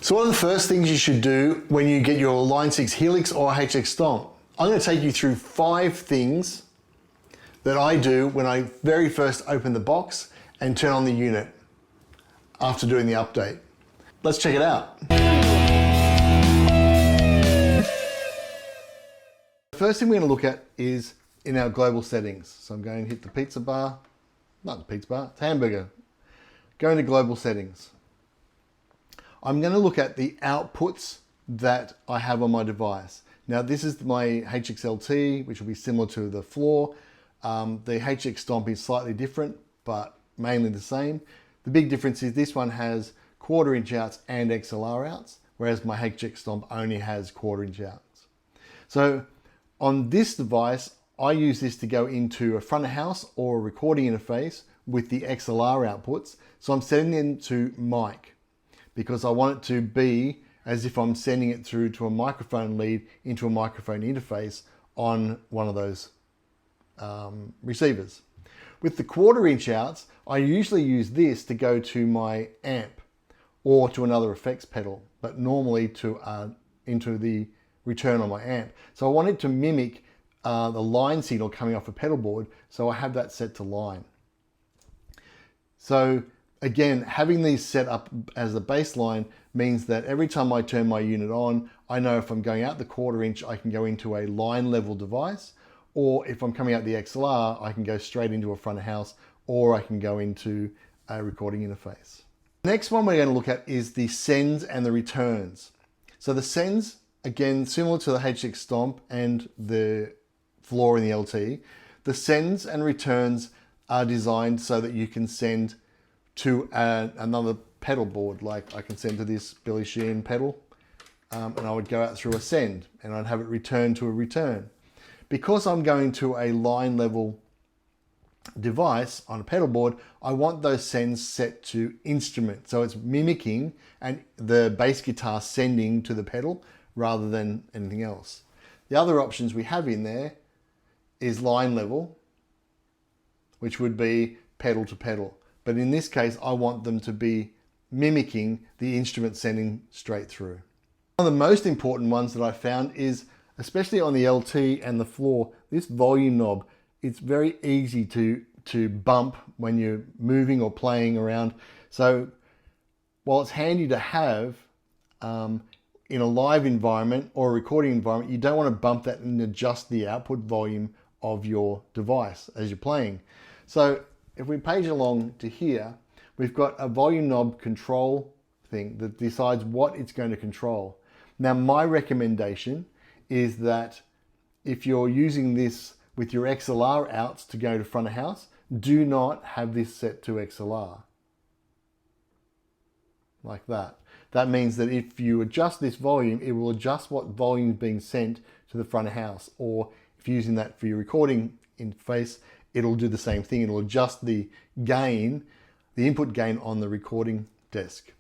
So one of the first things you should do when you get your Line 6 Helix or HX Stomp, I'm going to take you through 5 things that I do when I very first open the box and turn on the unit after doing the update. Let's check it out. The first thing we're going to look at is in our global settings. So I'm going to hit the pizza bar, not the pizza bar, it's hamburger. Go into global settings. I'm going to look at the outputs that I have on my device. Now this is my HXLT, which will be similar to the floor. The HX Stomp is slightly different, but mainly the same. The big difference is this one has 1/4 inch outs and XLR outs, whereas my HX Stomp only has 1/4 inch outs. So on this device, I use this to go into a front of house or a recording interface with the XLR outputs. So I'm setting them to mic because I want it to be as if I'm sending it through to a microphone lead into a microphone interface on one of those receivers. With the 1/4 inch outs, I usually use this to go to my amp or to another effects pedal, but normally to into the return on my amp. So I want it to mimic the line signal coming off a pedal board, so I have that set to line. So again, having these set up as a baseline means that every time I turn my unit on, I know if I'm going out the 1/4 inch, I can go into a line level device, or if I'm coming out the XLR, I can go straight into a front of house, or I can go into a recording interface. Next one we're going to look at is the sends and the returns. So the sends, again, similar to the HX Stomp and the floor in the LT, the sends and returns are designed so that you can send to another pedal board. Like I can send to this Billy Sheehan pedal, and I would go out through a send and I'd have it return to a return. Because I'm going to a line level device on a pedal board, I want those sends set to instrument. So it's mimicking and the bass guitar sending to the pedal rather than anything else. The other options we have in there is line level, which would be pedal to pedal. But in this case, I want them to be mimicking the instrument sending straight through. One of the most important ones that I found is, especially on the LT and the floor, this volume knob, it's very easy to bump when you're moving or playing around. So while it's handy to have in a live environment or a recording environment, you don't want to bump that and adjust the output volume of your device as you're playing. So if we page along to here, we've got a volume knob control thing that decides what it's going to control. Now, my recommendation is that if you're using this with your XLR outs to go to front of house, do not have this set to XLR. Like that. That means that if you adjust this volume, it will adjust what volume is being sent to the front of house. Or if you're using that for your recording interface, it'll do the same thing. It'll adjust the gain, the input gain on the recording desk.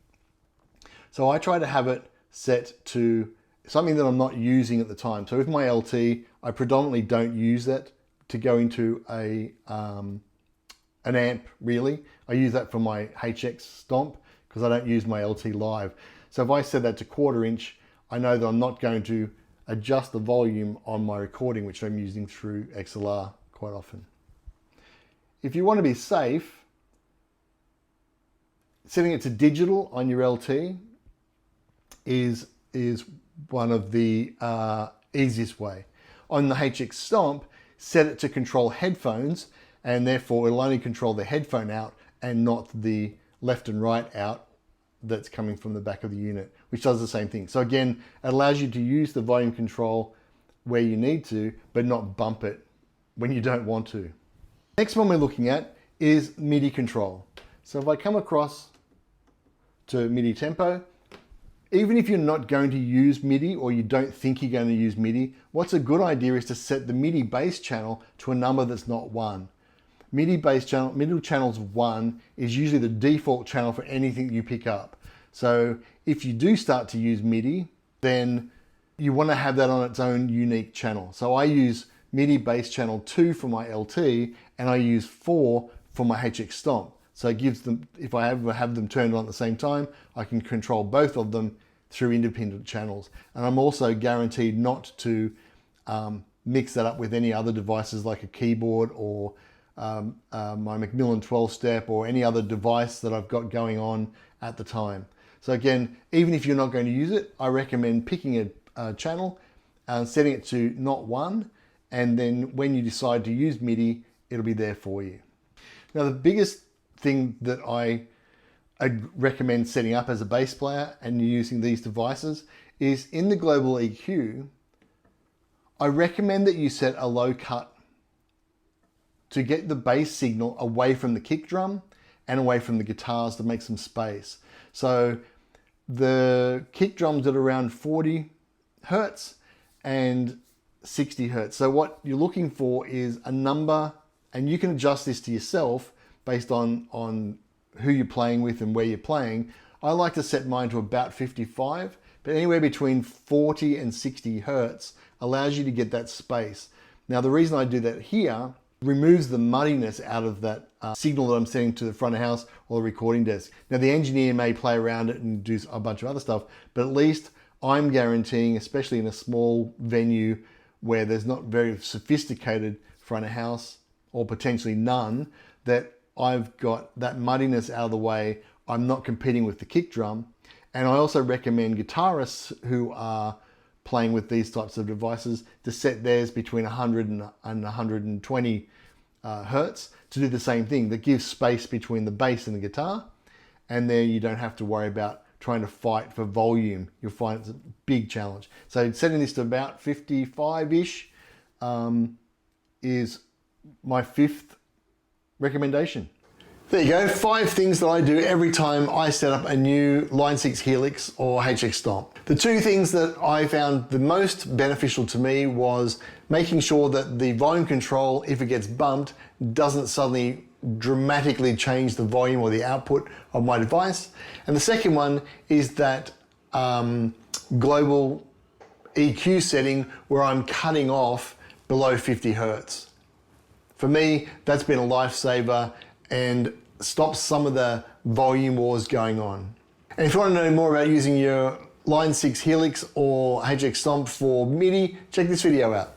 So I try to have it set to something that I'm not using at the time. So with my LT, I predominantly don't use that to go into an amp really. I use that for my HX Stomp because I don't use my LT live. So if I set that to 1/4 inch, I know that I'm not going to adjust the volume on my recording, which I'm using through XLR quite often. If you want to be safe, setting it to digital on your LT is one of the easiest way. On the HX Stomp, set it to control headphones, and therefore it'll only control the headphone out and not the left and right out that's coming from the back of the unit, which does the same thing. So again, it allows you to use the volume control where you need to, but not bump it when you don't want to. Next one we're looking at is MIDI control. So if I come across to MIDI tempo, even if you're not going to use MIDI or you don't think you're going to use MIDI, what's a good idea is to set the MIDI bass channel to a number that's not 1. MIDI bass channel, middle channel's 1 is usually the default channel for anything you pick up. So if you do start to use MIDI, then you want to have that on its own unique channel. So I use MIDI bass channel 2 for my LT, and I use 4 for my HX Stomp. So it gives them, if I ever have them turned on at the same time, I can control both of them through independent channels. And I'm also guaranteed not to mix that up with any other devices like a keyboard or my Macmillan 12-step or any other device that I've got going on at the time. So again, even if you're not going to use it, I recommend picking a channel and setting it to not one, and then when you decide to use MIDI, it'll be there for you. Now, the biggest thing that I recommend setting up as a bass player and using these devices is in the global EQ, I recommend that you set a low cut to get the bass signal away from the kick drum and away from the guitars to make some space. So the kick drum's at around 40 Hertz and 60 Hertz. So what you're looking for is a number, and you can adjust this to yourself based on who you're playing with and where you're playing. I like to set mine to about 55, but anywhere between 40 and 60 Hertz allows you to get that space. Now, the reason I do that here removes the muddiness out of that signal that I'm sending to the front of house or the recording desk. Now, the engineer may play around it and do a bunch of other stuff, but at least I'm guaranteeing, especially in a small venue where there's not very sophisticated front of house or potentially none, that I've got that muddiness out of the way. I'm not competing with the kick drum. And I also recommend guitarists who are playing with these types of devices to set theirs between 100 and 120 Hertz to do the same thing. That gives space between the bass and the guitar, and there you don't have to worry about trying to fight for volume. You'll find it's a big challenge. So setting this to about 55-ish is my 5th recommendation. There you go, 5 things that I do every time I set up a new Line 6 Helix or HX Stomp. The 2 things that I found the most beneficial to me was making sure that the volume control, if it gets bumped, doesn't suddenly dramatically change the volume or the output of my device. And the second one is that global EQ setting where I'm cutting off below 50 Hertz. For me, that's been a lifesaver and stops some of the volume wars going on. And if you want to know more about using your Line 6 Helix or HX Stomp for MIDI, check this video out.